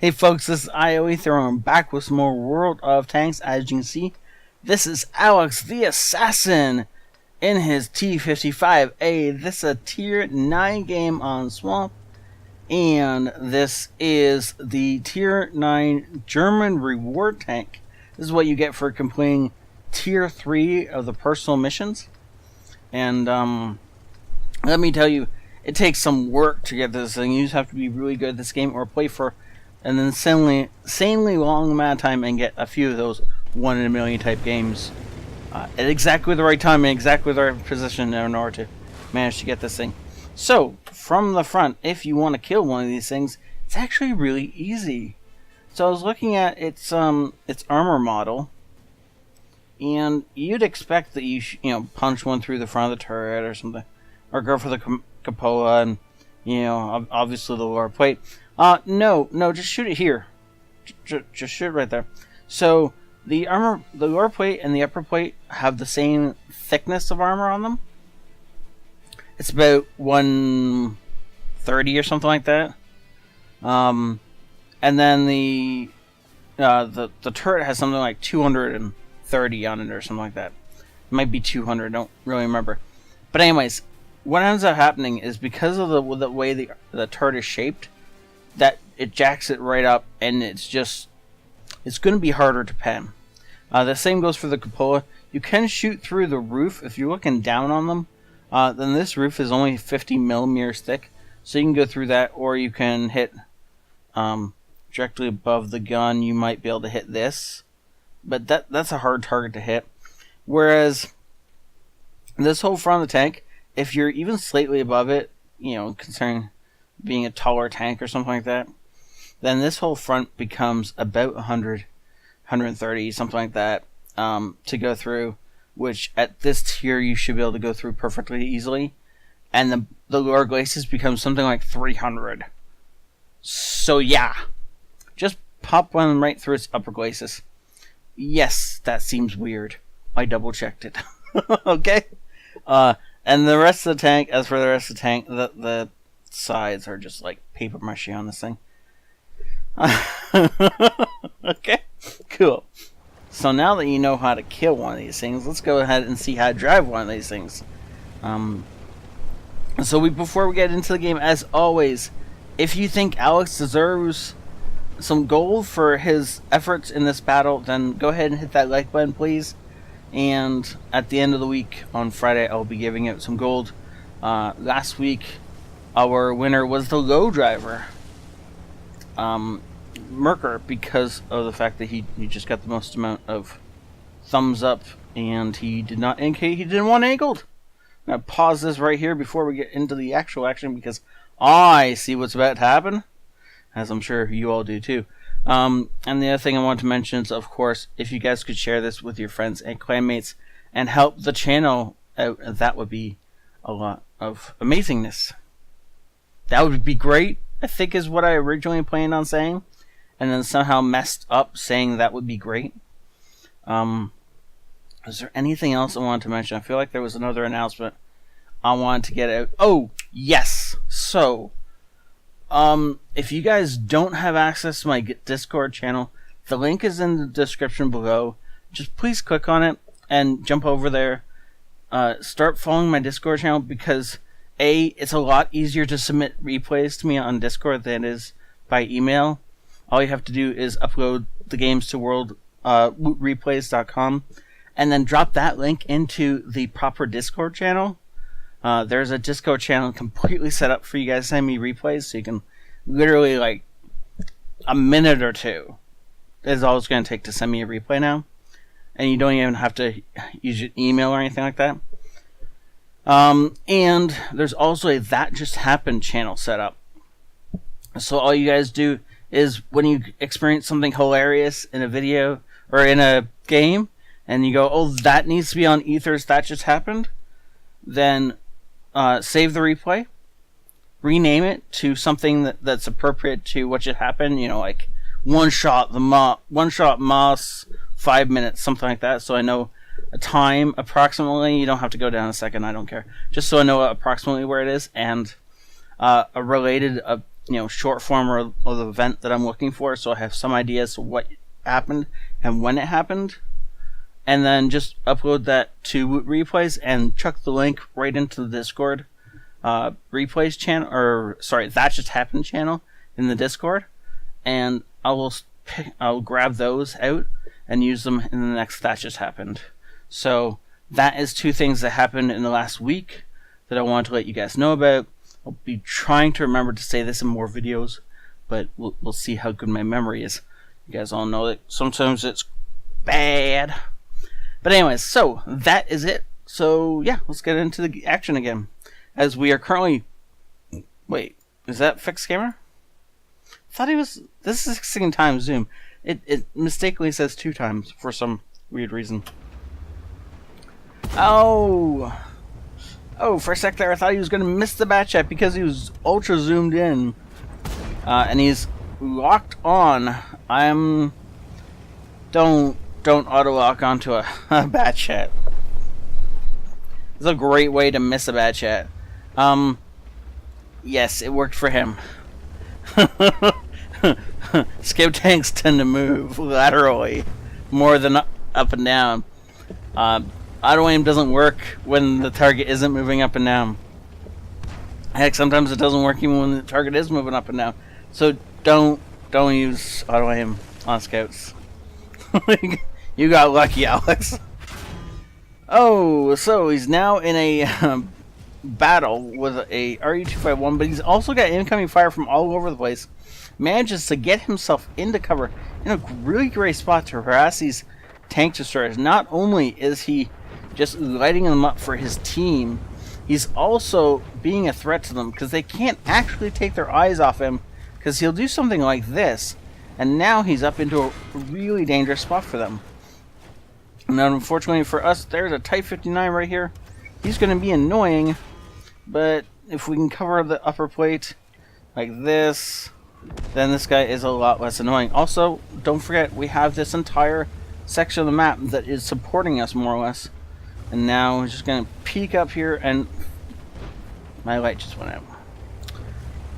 Hey folks, this is ioEther. I'm back with some more World of Tanks. As you can see, this is Alex the Assassin in his T-55A. This is a Tier 9 game on Swamp, and this is the Tier 9 German reward tank. This is what you get for completing Tier 3 of the personal missions. And let me tell you, it takes some work to get this thing. You just have to be really good at this game or play for an insanely long amount of time and get a few of those 1 in a million type games at exactly the right time and exactly the right position in order to manage to get this thing. So, from the front, if you want to kill one of these things, it's actually really easy. So I was looking at its armor model, and you'd expect that you punch one through the front of the turret or something, or go for the cupola and obviously the lower plate. No, just shoot it here. Just shoot it right there. So the lower plate and the upper plate have the same thickness of armor on them. It's about 130 or something like that. And then the turret has something like 230 on it or something like that. It might be 200. Don't really remember. But anyways, what ends up happening is because of the way the turret is shaped, that it jacks it right up, and it's going to be harder to pen. The same goes for the cupola. You can shoot through the roof if you're looking down on them. Then this roof is only 50 millimeters thick, so you can go through that, or you can hit directly above the gun. You might be able to hit this, but that's a hard target to hit. Whereas this whole front of the tank, if you're even slightly above it, considering being a taller tank or something like that, then this whole front becomes about 100, 130, something like that, to go through, which at this tier you should be able to go through perfectly easily. And the lower glacis become something like 300. So yeah, just pop one right through its upper glacis. Yes, that seems weird. I double checked it. Okay? And the rest of the tank, as for the rest of the tank, the sides are just like paper mache on this thing. Okay, cool. So now that you know how to kill one of these things, let's go ahead and see how to drive one of these things. Before we get into the game, as always, if you think Alex deserves some gold for his efforts in this battle, then go ahead and hit that like button, please. And at the end of the week, on Friday, I'll be giving out some gold. Last week, our winner was the low driver, Merker, because of the fact that he just got the most amount of thumbs up, and he did not indicate he didn't want any gold. I'm going to pause this right here before we get into the actual action, because I see what's about to happen, as I'm sure you all do too. And the other thing I want to mention is, of course, if you guys could share this with your friends and clanmates and help the channel out, that would be a lot of amazingness. That would be great, I think, is what I originally planned on saying, and then somehow messed up saying that would be great. Is there anything else I wanted to mention? I feel like there was another announcement I wanted to get out. Oh, yes! So, if you guys don't have access to my Discord channel, the link is in the description below. Just please click on it and jump over there. Start following my Discord channel, because it's a lot easier to submit replays to me on Discord than it is by email. All you have to do is upload the games to WoTreplays.com and then drop that link into the proper Discord channel. There's a Discord channel completely set up for you guys to send me replays, so you can literally, like, a minute or two is all it's going to take to send me a replay now. And you don't even have to use your email or anything like that. And there's also a That Just Happened channel set up. So all you guys do is, when you experience something hilarious in a video or in a game, and you go, oh, that needs to be on Ether's That Just Happened, then save the replay, rename it to something that's appropriate to what just happened, like one shot Moss 5 minutes, something like that, so I know a time approximately. You don't have to go down a second, I don't care, just so I know approximately where it is, and a related short form of the event that I'm looking for, so I have some idea as to what happened and when it happened, and then just upload that to WoT Replays and chuck the link right into the Discord replays channel, or sorry, That Just Happened channel in the Discord, and I'll grab those out and use them in the next That Just Happened. So that is 2 things that happened in the last week that I wanted to let you guys know about. I'll be trying to remember to say this in more videos, but we'll see how good my memory is. You guys all know that sometimes it's bad. But anyways, so that is it. So yeah, let's get into the action again. As we are currently... Wait, is that fixed camera? I thought he was... This is 16 times zoom. It mistakenly says 2 times for some weird reason. Oh, for a sec there I thought he was going to miss the bat chat because he was ultra zoomed in. And he's locked on. Don't auto lock onto a bat chat. It's a great way to miss a bat chat. Yes, it worked for him. Skip tanks tend to move laterally more than up and down. Auto aim doesn't work when the target isn't moving up and down. Heck, sometimes it doesn't work even when the target is moving up and down. So don't use auto aim on scouts. You got lucky, Alex. Oh, so he's now in a battle with a RU-251, but he's also got incoming fire from all over the place. Manages to get himself into cover in a really great spot to harass these tank destroyers. Not only is he just lighting them up for his team, he's also being a threat to them because they can't actually take their eyes off him because he'll do something like this, and now he's up into a really dangerous spot for them. Now, unfortunately for us, there's a Type 59 right here. He's going to be annoying, but if we can cover the upper plate like this, then this guy is a lot less annoying. Also, don't forget, we have this entire section of the map that is supporting us, more or less. And now we're just going to peek up here, and my light just went out.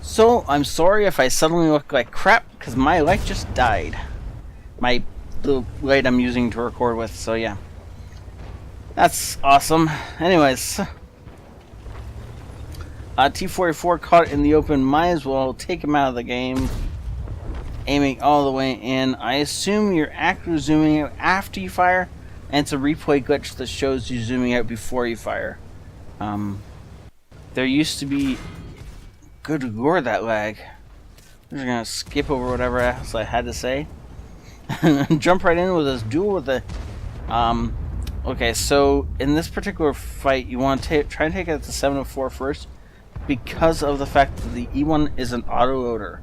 So, I'm sorry if I suddenly look like crap, because my light just died. The light I'm using to record with, so yeah. That's awesome. Anyways, T-44 caught in the open, might as well take him out of the game. Aiming all the way in. I assume you're actually zooming out after you fire, and it's a replay glitch that shows you zooming out before you fire. There used to be... Good lord, that lag. I'm just gonna skip over whatever else I had to say. Jump right in with this duel with the... Okay, so in this particular fight, you want to try and take out the 704 first, because of the fact that the E1 is an auto-loader.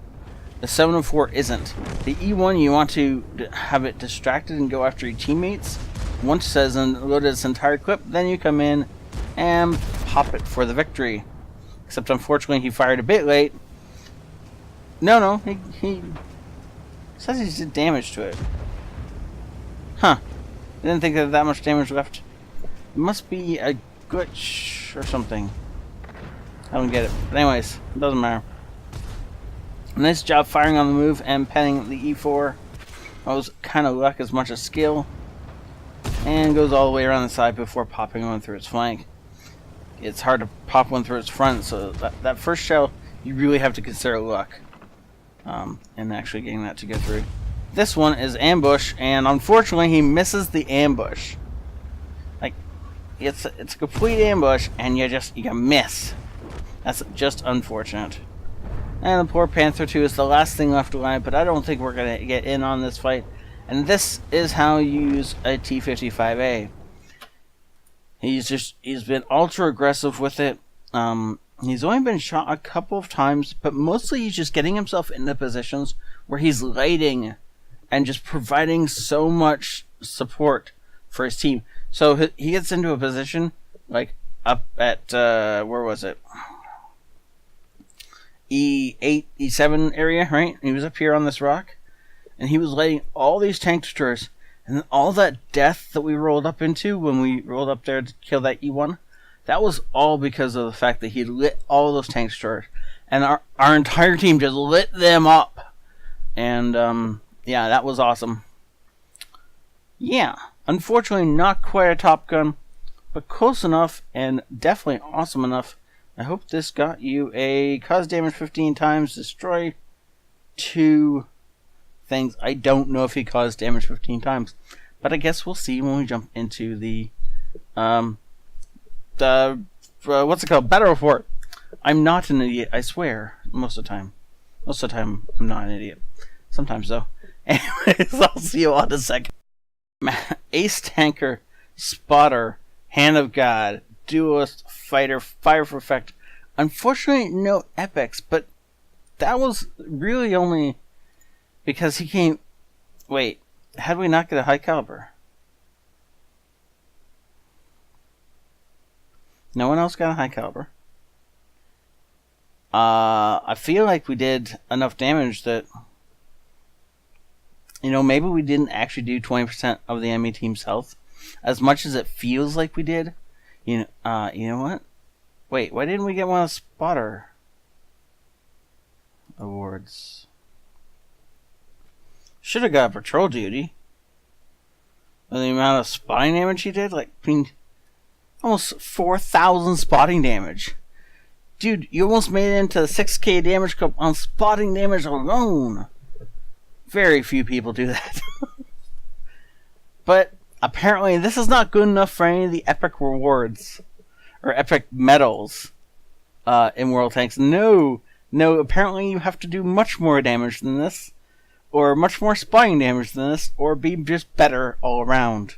The 704 isn't. The E1, you want to have it distracted and go after your teammates. Once it has loaded its entire clip, then you come in and pop it for the victory. Except unfortunately he fired a bit late. No, he says he did damage to it. Huh. I didn't think that much damage left. It must be a glitch or something. I don't get it. But anyways, it doesn't matter. Nice job firing on the move and penning the E4. That was kind of luck as much as skill. And goes all the way around the side before popping one through its flank. It's hard to pop one through its front, so that first shell, you really have to consider luck. And actually getting that to go through. This one is ambush, and unfortunately he misses the ambush. Like, it's a complete ambush, and you miss. That's just unfortunate. And the poor Panther 2 is the last thing left alive, but I don't think we're going to get in on this fight. And this is how you use a T-55A. He's been ultra aggressive with it. He's only been shot a couple of times, but mostly he's just getting himself into positions where he's lighting and just providing so much support for his team. So he gets into a position like up at where was it? E8, E7 area, right? He was up here on this rock, and he was lighting all these tank destroyers, and all that death that we rolled up into when we rolled up there to kill that E1, that was all because of the fact that he lit all those tank destroyers. and our entire team just lit them up. And yeah, that was awesome. Yeah, unfortunately not quite a Top Gun, but close enough and definitely awesome enough. I hope this got you a cause damage 15 times, destroy 2 things. I don't know if he caused damage 15 times, but I guess we'll see when we jump into the what's it called? Battle report. I'm not an idiot, I swear. Most of the time. Most of the time, I'm not an idiot. Sometimes, though. Anyways, I'll see you all in a second. Ace Tanker, Spotter, Hand of God, Duelist, Fighter, Fire for Effect. Unfortunately, no epics, but that was really only because he came... Wait, how did we not get a high caliber? No one else got a high caliber. I feel like we did enough damage that, you know, maybe we didn't actually do 20% of the enemy team's health, as much as it feels like we did. You know what? Wait, why didn't we get one of the Spotter awards? Should have got patrol duty. And the amount of spotting damage he did, like, I mean, almost 4,000 spotting damage. Dude, you almost made it into the 6k damage club on spotting damage alone. Very few people do that. But apparently this is not good enough for any of the epic rewards. Or epic medals in World Tanks. No, apparently you have to do much more damage than this. Or much more spotting damage than this. Or be just better all around.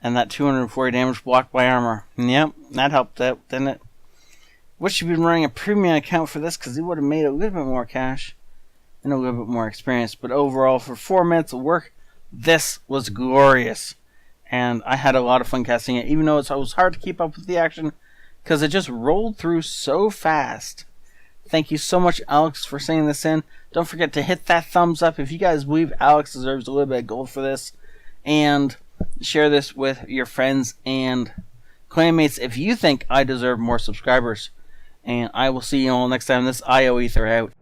And that 240 damage blocked by armor. Yep, that helped out, didn't it? Wish you'd been running a premium account for this, because he would have made a little bit more cash and a little bit more experience. But overall, for 4 minutes of work, this was glorious. And I had a lot of fun casting it, even though it was hard to keep up with the action, because it just rolled through so fast. Thank you so much, Alex, for sending this in. Don't forget to hit that thumbs up if you guys believe Alex deserves a little bit of gold for this. And share this with your friends and clanmates if you think I deserve more subscribers. And I will see you all next time. This ioEther out.